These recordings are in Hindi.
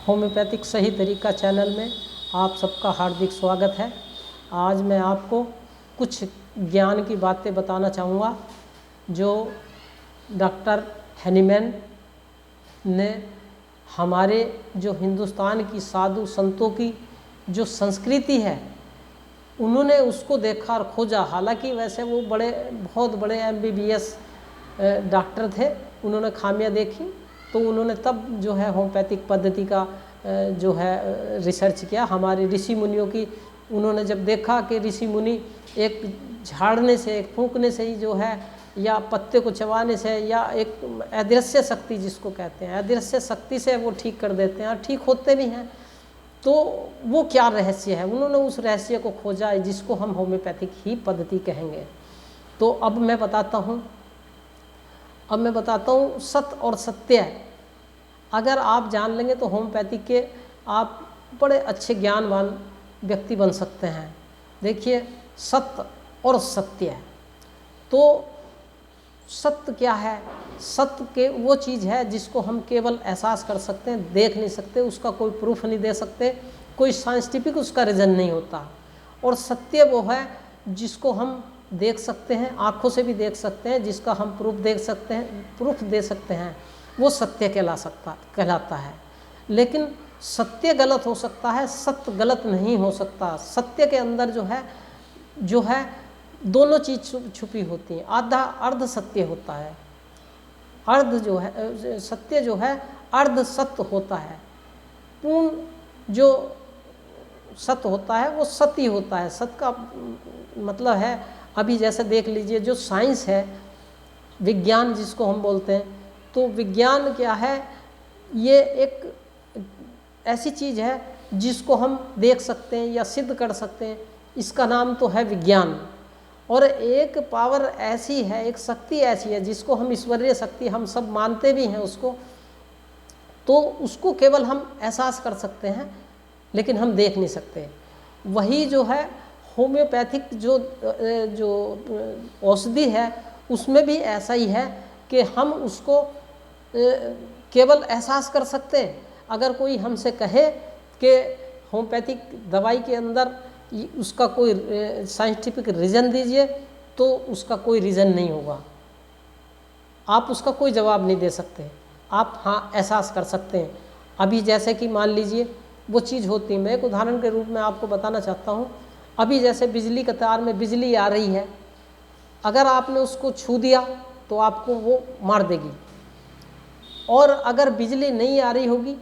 होम्योपैथिक सही तरीका चैनल में आप सबका हार्दिक स्वागत है। आज मैं आपको कुछ ज्ञान की बातें बताना चाहूँगा जो डॉक्टर हैनीमैन ने हमारे जो हिंदुस्तान की साधु संतों की जो संस्कृति है उन्होंने उसको देखा और खोजा। हालांकि वैसे वो बहुत बड़े MBBS डॉक्टर थे, उन्होंने खामियां देखी तो उन्होंने तब जो है होम्योपैथिक पद्धति का जो है रिसर्च किया। हमारे ऋषि मुनियों की उन्होंने जब देखा कि ऋषि मुनि एक झाड़ने से, एक फूंकने से ही जो है, या पत्ते को चबाने से, या एक अदृश्य शक्ति जिसको कहते हैं, अदृश्य शक्ति से वो ठीक कर देते हैं और ठीक होते भी हैं। तो वो क्या रहस्य है, उन्होंने उस रहस्य को खोजा है जिसको हम होम्योपैथिक ही पद्धति कहेंगे। तो अब मैं बताता हूँ सत्य और सत्य। अगर आप जान लेंगे तो होम्योपैथिक के आप बड़े अच्छे ज्ञानवान व्यक्ति बन सकते हैं। देखिए, सत्य और सत्य। तो सत्य क्या है? सत्य के वो चीज़ है जिसको हम केवल एहसास कर सकते हैं, देख नहीं सकते, उसका कोई प्रूफ नहीं दे सकते, कोई साइंटिफिक उसका रीज़न नहीं होता। और सत्य वो है जिसको हम देख सकते हैं, आँखों से भी देख सकते हैं, जिसका हम प्रूफ दे सकते हैं, वो सत्य कहलाता है। लेकिन सत्य गलत हो सकता है, सत्य गलत नहीं हो सकता। सत्य के अंदर जो है दोनों चीज़ छुपी होती हैं। आधा अर्ध सत्य होता है, सत्य जो है अर्ध सत्य होता है। पूर्ण जो सत्य होता है वो सत्य होता है। सत्य का मतलब है, अभी जैसे देख लीजिए, जो साइंस है, विज्ञान जिसको हम बोलते हैं, तो विज्ञान क्या है? ये एक ऐसी चीज़ है जिसको हम देख सकते हैं या सिद्ध कर सकते हैं, इसका नाम तो है विज्ञान। और एक पावर ऐसी है, एक शक्ति ऐसी है जिसको हम ईश्वरीय शक्ति, हम सब मानते भी हैं उसको, तो उसको केवल हम एहसास कर सकते हैं लेकिन हम देख नहीं सकते। वही जो है होम्योपैथिक जो औषधि है उसमें भी ऐसा ही है कि हम उसको केवल एहसास कर सकते हैं। अगर कोई हमसे कहे कि होम्योपैथिक दवाई के अंदर उसका कोई साइंटिफिक रीज़न दीजिए, तो उसका कोई रीज़न नहीं होगा, आप उसका कोई जवाब नहीं दे सकते। आप हाँ एहसास कर सकते हैं। अभी जैसे कि मान लीजिए वो चीज़ होती है, मैं एक उदाहरण के रूप में आपको बताना चाहता हूँ। अभी जैसे बिजली के तार में बिजली आ रही है, अगर आपने उसको छू दिया तो आपको वो मार देगी, और अगर बिजली नहीं आ रही होगी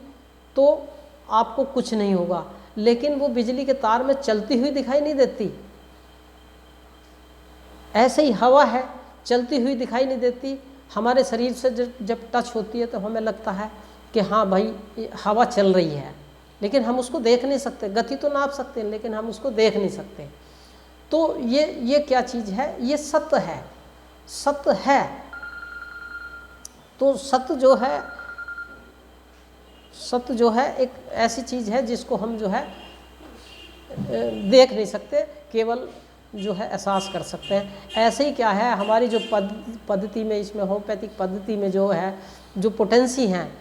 तो आपको कुछ नहीं होगा। लेकिन वो बिजली के तार में चलती हुई दिखाई नहीं देती। ऐसे ही हवा है, चलती हुई दिखाई नहीं देती। हमारे शरीर से जब टच होती है तो हमें लगता है कि हाँ भाई हवा चल रही है, लेकिन हम उसको देख नहीं सकते। गति तो नाप सकते हैं लेकिन हम उसको देख नहीं सकते। तो ये क्या चीज़ है? ये सत्य है। सत्य है। तो सत्य जो है एक ऐसी चीज़ है जिसको हम जो है देख नहीं सकते, केवल जो है एहसास कर सकते हैं। ऐसे ही क्या है, हमारी जो पद्धति में, इसमें होम्योपैथिक पद्धति में जो है जो पोटेंसी हैं,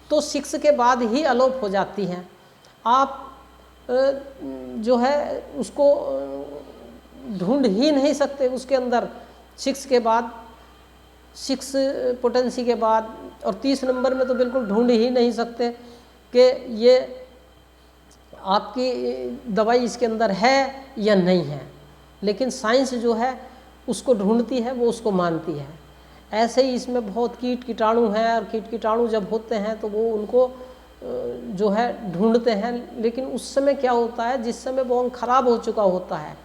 तो 6 के बाद ही अलोप हो जाती हैं। आप जो है उसको ढूंढ ही नहीं सकते उसके अंदर। 6 के बाद, 6 पोटेंसी के बाद, और 30 नंबर में तो बिल्कुल ढूंढ ही नहीं सकते कि ये आपकी दवाई इसके अंदर है या नहीं है। लेकिन साइंस जो है उसको ढूंढती है, वो उसको मानती है। ऐसे ही इसमें बहुत कीट कीटाणु हैं, और कीट कीटाणु जब होते हैं तो वो उनको जो है ढूंढते हैं। लेकिन उस समय क्या होता है, जिस समय वो खराब हो चुका होता है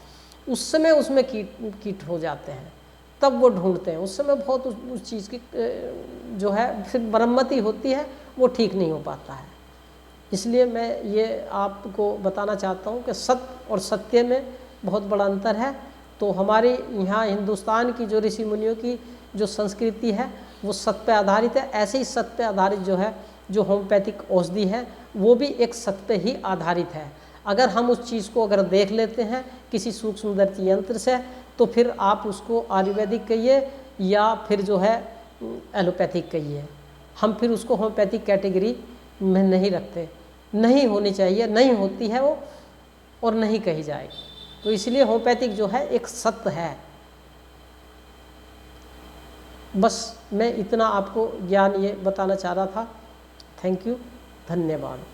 उस समय उसमें कीट हो जाते हैं, तब वो ढूंढते हैं। उस समय बहुत उस चीज़ की जो है फिर मरम्मती होती है, वो ठीक नहीं हो पाता है। इसलिए मैं ये आपको बताना चाहता हूँ कि सत्य और सत्य में बहुत बड़ा अंतर है। तो हमारे यहाँ हिंदुस्तान की जो ऋषि मुनियों की जो संस्कृति है वो सत्य पे आधारित है। ऐसे ही सत्य पे आधारित जो है जो होम्योपैथिक औषधि है वो भी एक सत्य पे ही आधारित है। अगर हम उस चीज़ को अगर देख लेते हैं किसी सूक्ष्मदर्शी यंत्र से, तो फिर आप उसको आयुर्वेदिक कहिए या फिर जो है एलोपैथिक कहिए, हम फिर उसको होम्योपैथिक कैटेगरी में नहीं रखते। नहीं होनी चाहिए, नहीं होती है वो और नहीं कही जाएगी। तो इसलिए होम्योपैथिक जो है एक सत्य है। बस मैं इतना आपको ज्ञान ये बताना चाह रहा था। थैंक यू, धन्यवाद।